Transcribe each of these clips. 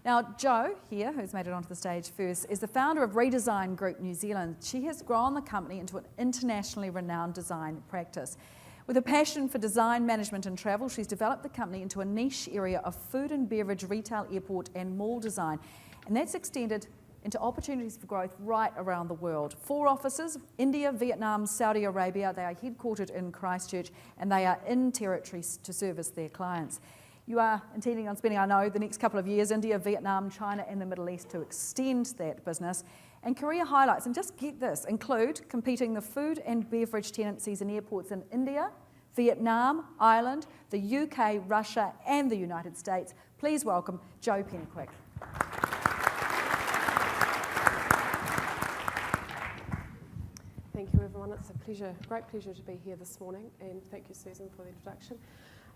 Now, Jo here, who's made it onto the stage first, is the founder of Redesign Group New Zealand. She has grown the company into an internationally renowned design practice. With a passion for design management and travel, she's developed the company into a niche area of food and beverage, retail, airport and mall design. And that's extended into opportunities for growth right around the world. 4 offices, India, Vietnam, Saudi Arabia. They are headquartered in Christchurch and they are in territories to service their clients. You are intending on spending, I know, the next couple of years, India, Vietnam, China and the Middle East to extend that business. And career highlights, and just get this, include competing the food and beverage tenancies in airports in India, Vietnam, Ireland, the UK, Russia and the United States. Please welcome Jo Pennycuick. Thank you everyone, it's a pleasure, great pleasure to be here this morning, and thank you Susan for the introduction.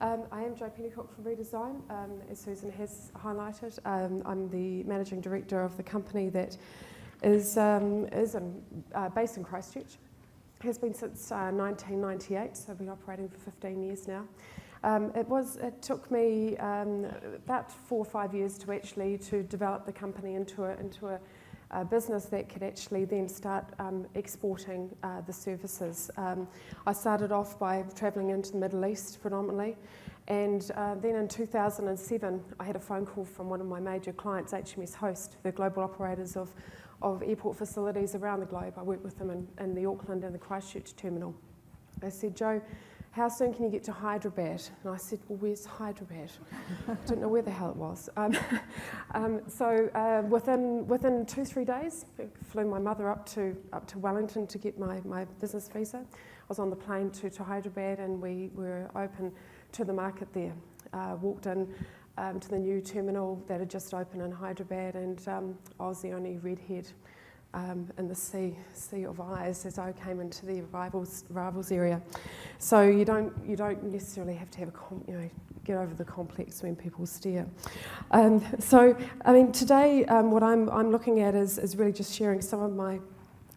I am Jo Pennycuick from Redesign, as Susan has highlighted. I'm the Managing Director of the company that is based in Christchurch. Has been since 1998, so I've been operating for 15 years now. It took me about 4 or 5 years to develop the company into a business that could actually then start exporting the services. I started off by travelling into the Middle East predominantly, and then in 2007 I had a phone call from one of my major clients, HMS Host, the global operators of airport facilities around the globe. I work with them in the Auckland and the Christchurch terminal. They said, Jo, how soon can you get to Hyderabad? And I said, well, where's Hyderabad? I didn't know where the hell it was. So within 2-3 days, I flew my mother up to Wellington to get my business visa. I was on the plane to Hyderabad, and we were open to the market there. Walked in to the new terminal that had just opened in Hyderabad, and I was the only redhead in the sea of eyes as I came into the arrivals area. So you don't necessarily have to have get over the complex when people stare. So I mean today what I'm looking at is really just sharing some of my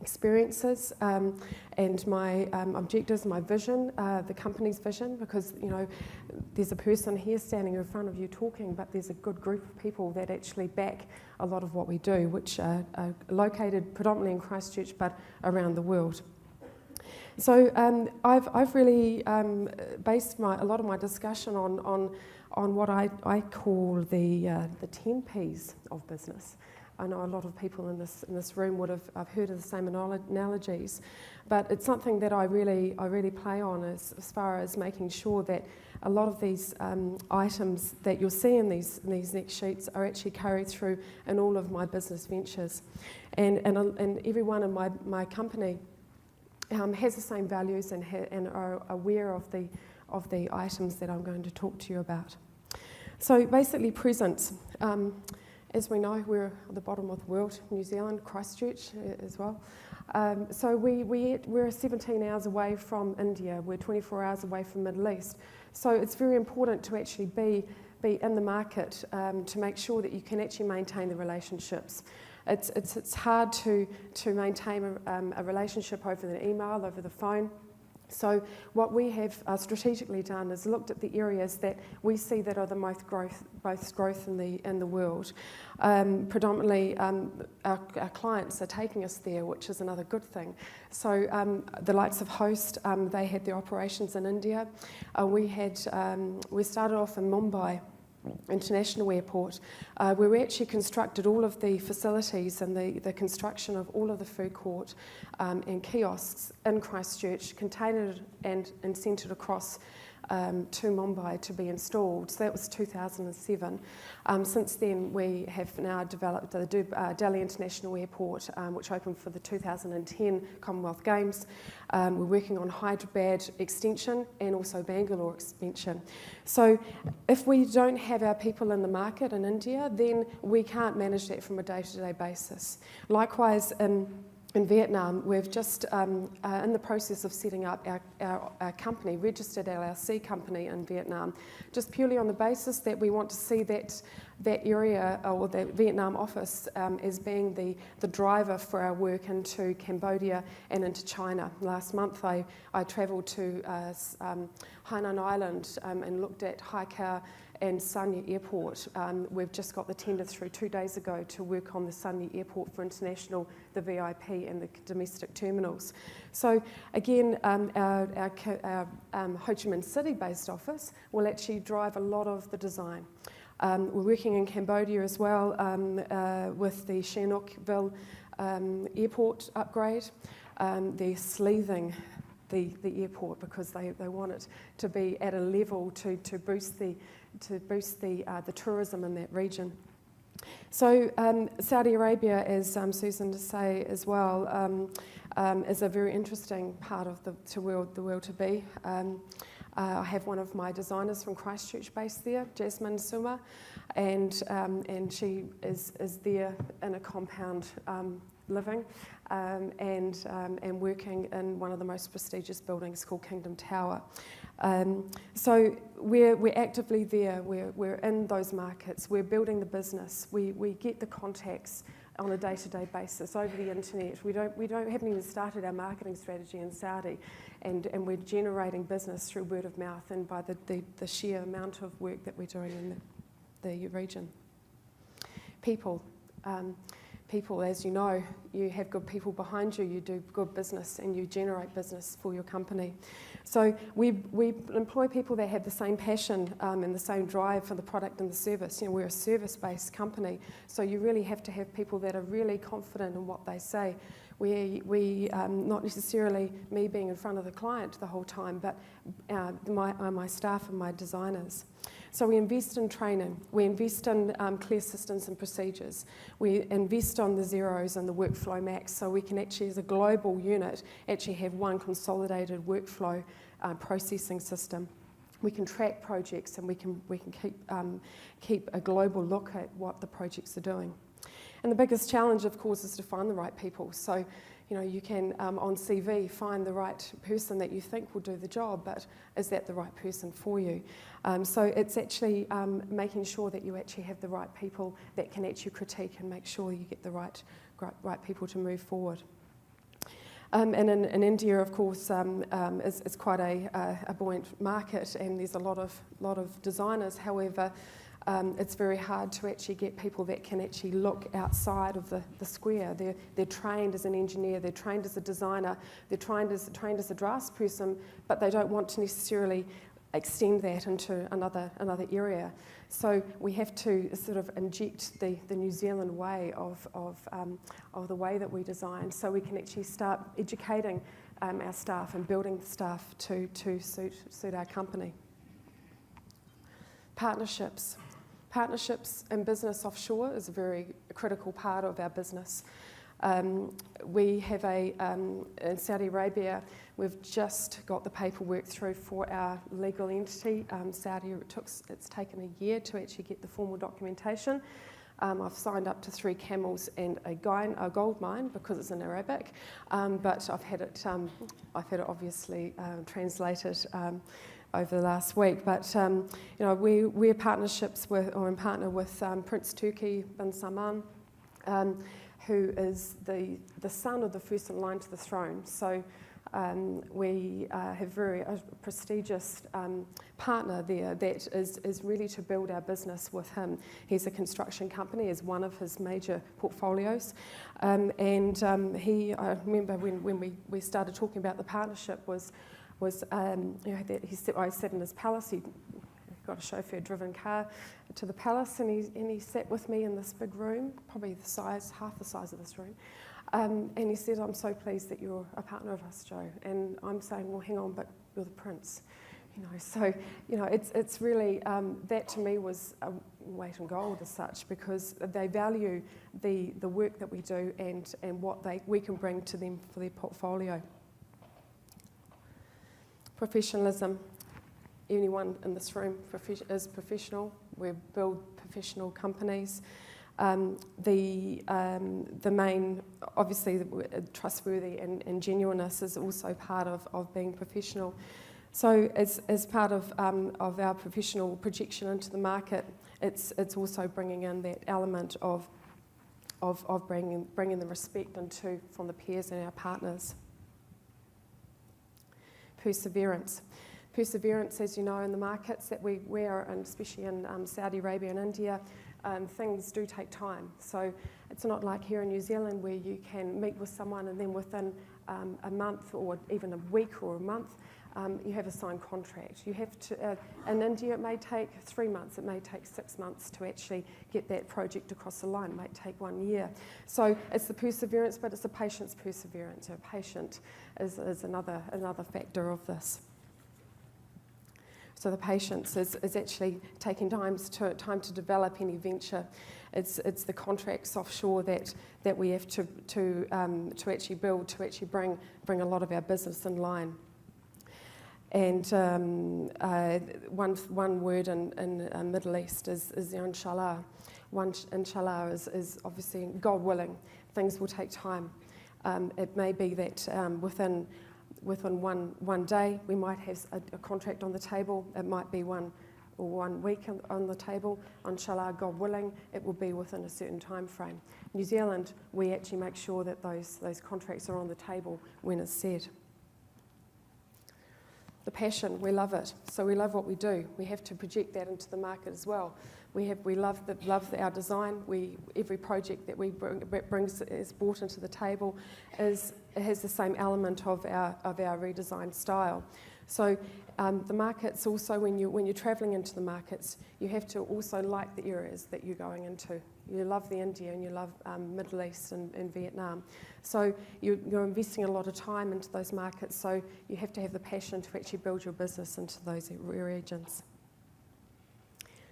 experiences and my objectives, my vision, the company's vision, because there's a person here standing in front of you talking, but there's a good group of people that actually back a lot of what we do, which are located predominantly in Christchurch but around the world. So I've really based a lot of my discussion on what I call the 10 P's of business. I know a lot of people in this room would have heard of the same analogies, but it's something that I really play on as far as making sure that a lot of these items that you'll see in these next sheets are actually carried through in all of my business ventures, and every one of my company has the same values and are aware of the items that I'm going to talk to you about. So basically, presence. As we know, we're at the bottom of the world, New Zealand, Christchurch as well. So we're 17 hours away from India, we're 24 hours away from the Middle East. So it's very important to actually be in the market to make sure that you can actually maintain the relationships. It's hard to maintain a relationship over the email, over the phone. So what we have strategically done is looked at the areas that we see that are the most growth in the world. Predominantly, our clients are taking us there, which is another good thing. So the likes of Host, they had their operations in India. We started off in Mumbai International Airport, where we actually constructed all of the facilities and the construction of all of the food court and kiosks in Christchurch, containered and sent it across to Mumbai to be installed. So that was 2007. Since then, we have now developed the Delhi International Airport, which opened for the 2010 Commonwealth Games. We're working on Hyderabad extension and also Bangalore extension. So if we don't have our people in the market in India, then we can't manage that from a day-to-day basis. Likewise, in Vietnam, we've just in the process of setting up our company, registered LLC company in Vietnam, just purely on the basis that we want to see that area or the Vietnam office as being the driver for our work into Cambodia and into China. Last month I travelled to Hainan Island and looked at Haikou and Sanya Airport. We've just got the tender through 2 days ago to work on the Sanya Airport for international, the VIP and the domestic terminals. So again, our Ho Chi Minh City-based office will actually drive a lot of the design. We're working in Cambodia as well with the Sihanoukville airport upgrade. They're sleeving the airport because they want it to be at a level to boost the tourism in that region. So Saudi Arabia, as Susan to say as well, is a very interesting part of the world to be. I have one of my designers from Christchurch based there, Jasmine Suma, and she is there in a compound living and working in one of the most prestigious buildings called Kingdom Tower. So we're actively there. We're in those markets. We're building the business. We get the contacts on a day-to-day basis over the internet. We haven't even started our marketing strategy in Saudi, and we're generating business through word of mouth and by the sheer amount of work that we're doing in the region. People, as you know, you have good people behind you, you do good business and you generate business for your company. So we employ people that have the same passion and the same drive for the product and the service. You know, we're a service-based company, so you really have to have people that are really confident in what they say. We not necessarily me being in front of the client the whole time, but my staff and my designers. So we invest in training, we invest in clear systems and procedures, we invest on the zeros and the workflow max, so we can actually, as a global unit, actually have one consolidated workflow processing system. We can track projects and we can keep a global look at what the projects are doing. And the biggest challenge, of course, is to find the right people. So, you know, you can, on CV, find the right person that you think will do the job, but is that the right person for you? So it's actually making sure that you actually have the right people that can actually critique and make sure you get the right people to move forward. And in India, of course, is quite a buoyant market, and there's a lot of designers. However, it's very hard to actually get people that can actually look outside of the square. They're trained as an engineer, they're trained as a designer, they're trained as a draftsperson, but they don't want to necessarily extend that into another area. So we have to sort of inject the New Zealand way of the way that we design, so we can actually start educating our staff and building the staff to suit our company. Partnerships in business offshore is a very critical part of our business. We have in Saudi Arabia, we've just got the paperwork through for our legal entity. Saudi, it's taken a year to actually get the formal documentation. I've signed up to 3 camels and a gold mine because it's in Arabic, but I've had it obviously translated over the last week. But you know, we're partnerships with, or in partner with Prince Turki bin Salman, who is the son of the first in line to the throne. So we have a prestigious partner there that is really to build our business with him. He's a construction company as one of his major portfolios. I remember when we started talking about the partnership was you know, that I sat in his palace. He got a chauffeur-driven car to the palace, and he sat with me in this big room, probably half the size of this room. And he said, "I'm so pleased that you're a partner of us, Joe." And I'm saying, "Well, hang on, but you're the prince." You know, so you know, it's really that to me was a weight in gold as such, because they value the work that we do and what we can bring to them for their portfolio. Professionalism. Anyone in this room is professional. We build professional companies. The main, obviously, trustworthy and genuineness is also part of being professional. So as part of our professional projection into the market, it's also bringing in that element of bringing the respect from the peers and our partners. Perseverance perseverance, as you know, in the markets that we are, and especially in Saudi Arabia and India, things do take time. So it's not like here in New Zealand where you can meet with someone and then within a month or even a week or a month, you have a signed contract. You have to, in India it may take 3 months, it may take 6 months to actually get that project across the line, it might take 1 year. So it's the perseverance, but it's the patient's perseverance. Patient is another factor of this. So the patience is actually taking time to develop any venture. It's the contracts offshore that we have to actually build, to actually bring a lot of our business in line. And one word in Middle East is the inshallah. Inshallah is obviously, God willing, things will take time. It may be that within one day we might have a contract on the table. It might be 1 week on the table. Inshallah, God willing, it will be within a certain time frame. New Zealand, we actually make sure that those contracts are on the table when it's said. The passion, we love it. So we love what we do. We have to project that into the market as well. We love our design. Every project that we is brought into the table has the same element of our redesign style. So the markets also, when you're travelling into the markets, you have to also like the areas that you're going into. You love the India and you love Middle East and Vietnam. So you're investing a lot of time into those markets, so you have to have the passion to actually build your business into those regions.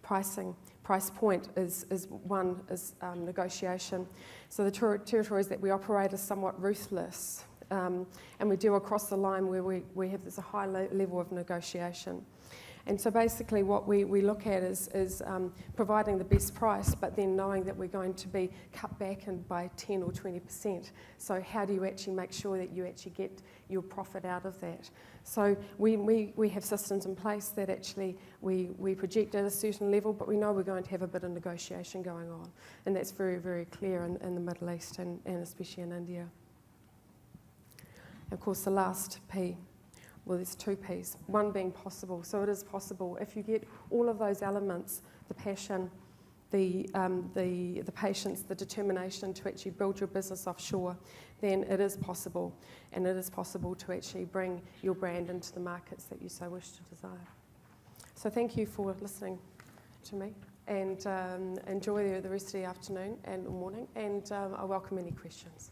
Pricing. Price point is negotiation. So the territories that we operate are somewhat ruthless, and we deal across the line where we have this a high level of negotiation. And so basically what we look at is providing the best price, but then knowing that we're going to be cut back by 10 or 20%. So how do you actually make sure that you actually get your profit out of that? So we have systems in place that actually we project at a certain level, but we know we're going to have a bit of negotiation going on. And that's very, very clear in the Middle East and especially in India. Of course, the last P. Well, there's 2 Ps, one being possible. So it is possible. If you get all of those elements, the passion, the patience, the determination to actually build your business offshore, then it is possible. And it is possible to actually bring your brand into the markets that you so wish to desire. So thank you for listening to me, and enjoy the rest of the afternoon and morning, and I welcome any questions.